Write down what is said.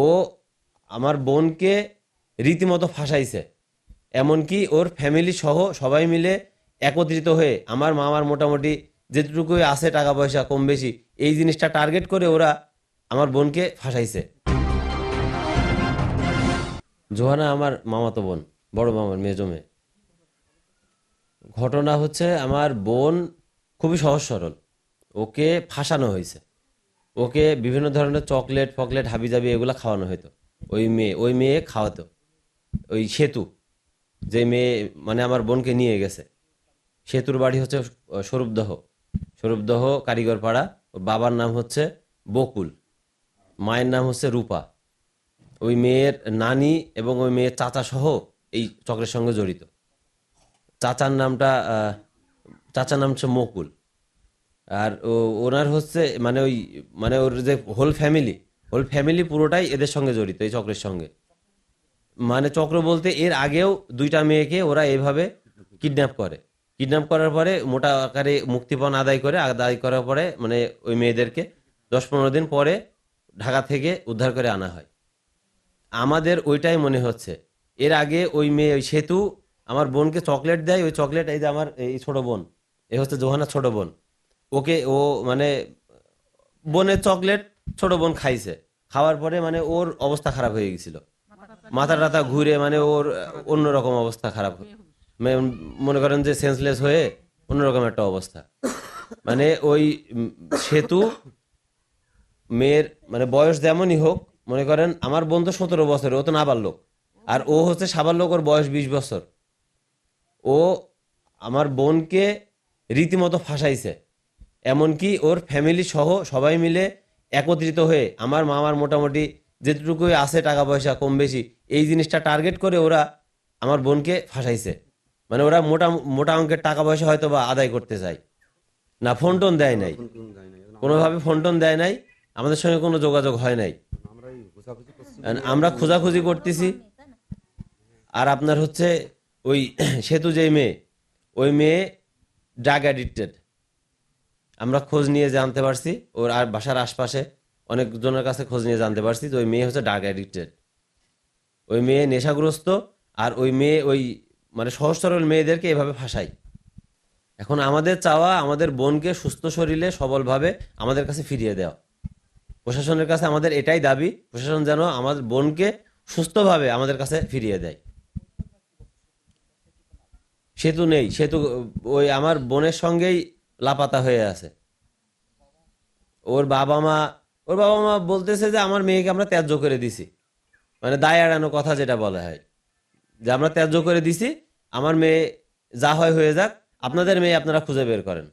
ও আমার বোনকে রীতিমতো ফাঁসাইছে। এমনকি ওর ফ্যামিলি সহ সবাই মিলে একত্রিত হয়ে আমার মামার মোটামুটি যেটুকুই আছে টাকা পয়সা কম বেশি এই জিনিসটা টার্গেট করে ওরা আমার বোনকে ফাঁসাইছে। জোহানা আমার মামাতো বোন, বড় মামার মেজো মেয়ে। ঘটনা হচ্ছে আমার বোন খুবই সহজ সরল, ওকে ফাঁসানো হয়েছে। ওকে বিভিন্ন ধরনের চকলেট ফকলেট হাবিজাবি এগুলো খাওয়ানো হতো। ওই মেয়ে খাওয়াতো। ওই সেতু, যে মেয়ে মানে আমার বোনকে নিয়ে গেছে, সেতুর বাড়ি হচ্ছে স্বরূপদহ, স্বরূপদহ কারিগর পাড়া। ওর বাবার নাম হচ্ছে বকুল, মায়ের নাম হচ্ছে রূপা। ওই মেয়ের নানি এবং ওই মেয়ের চাচা সহ এই চক্রের সঙ্গে জড়িত। চাচার নামটা চাচার নাম হচ্ছে মকুল। আর ওনার হচ্ছে মানে ওই মানে ওর যে হোল ফ্যামিলি পুরোটাই এদের সঙ্গে জড়িত, এই চক্রের সঙ্গে। মানে চক্র বলতে এর আগেও দুইটা মেয়েকে ওরা এইভাবে কিডন্যাপ করে। কিডন্যাপ করার পরে মোটা আকারে মুক্তিপণ আদায় করার পরে মানে ওই মেয়েদেরকে 10-15 দিন পরে ঢাকা থেকে উদ্ধার করে আনা হয়। আমাদের ওইটাই মনে হচ্ছে। এর আগে ওই মেয়ে ওই সেতু আমার বোনকে চকলেট দেয়, ওই চকলেট এই যে আমার এই ছোট বোন, এ হচ্ছে জোহানা ছোট বোন, ওকে ও মানে বোনের চকলেট ছোট বোন খাইছে। খাওয়ার পরে মানে ওর অবস্থা খারাপ হয়ে গেছিল, মাথা টাথা ঘুরে মানে ওর অন্যরকম অবস্থা খারাপ। মনে করেন যে সেন্সলেস হয়ে অন্যরকম একটা অবস্থা। মানে ওই সেতু মেয়ের মানে বয়স যেমনই হোক, মনে করেন আমার বোন তো 17 বছর, ও তো নাবালক। আর ও হচ্ছে সাবালক, ওর বয়স 20 বছর। ও আমার বোনকে রীতিমতো ফাঁসাইছে। এমনকি ওর ফ্যামিলি সহ সবাই মিলে একত্রিত হয়ে আমার মামার মোটামুটি যেটুকুই আছে টাকা পয়সা কম বেশি এই জিনিসটা টার্গেট করে ওরা আমার বোনকে ফাঁসাইছে। মানে ওরা মোটা মোটা অঙ্কের টাকা পয়সা হয়তো বা আদায় করতে চায়। না ফোন টোন দেয় নাই, কোনোভাবে ফোন টোন দেয় নাই, আমাদের সঙ্গে কোনো যোগাযোগ হয় নাই। And আমরা খোঁজাখুঁজি করতেছি। আর আপনার হচ্ছে ওই সেতু যেই মেয়ে, ওই মেয়ে ড্রাগ অ্যাডিক্টেড। আমরা খোঁজ নিয়ে জানতে পারছি, ওর আর বাসার আশপাশে অনেকজনের কাছে খোঁজ নিয়ে জানতে পারছি যে ওই মেয়ে হচ্ছে ড্রাগ অ্যাডিক্টেড। ওই মেয়ে নেশাগ্রস্ত। আর ওই মেয়ে ওই মানে সহজ সরল মেয়েদেরকে এভাবে ফাঁসায়। এখন আমাদের চাওয়া আমাদের বোনকে সুস্থ শরীরে সবলভাবে আমাদের কাছে ফিরিয়ে দেওয়া। প্রশাসনের কাছে আমাদের এটাই দাবি, প্রশাসন যেন আমাদের বোনকে সুস্থভাবে আমাদের কাছে ফিরিয়ে দেয়। সেতু নেই, সেতু ওই আমার বোনের সঙ্গেই লাপাতা হয়ে আছে। ওর বাবা মা ওর বাবা মা বলতেছে যে আমার মেয়েকে আমরা ত্যায্য করে দিছি। মানে দায় এড়ানো কথা যেটা বলা হয়, যে আমরা ত্যায্য করে দিছি, আমার মেয়ে যা হয় হয়ে যাক, আপনাদের মেয়ে আপনারা খুঁজে বের করেন।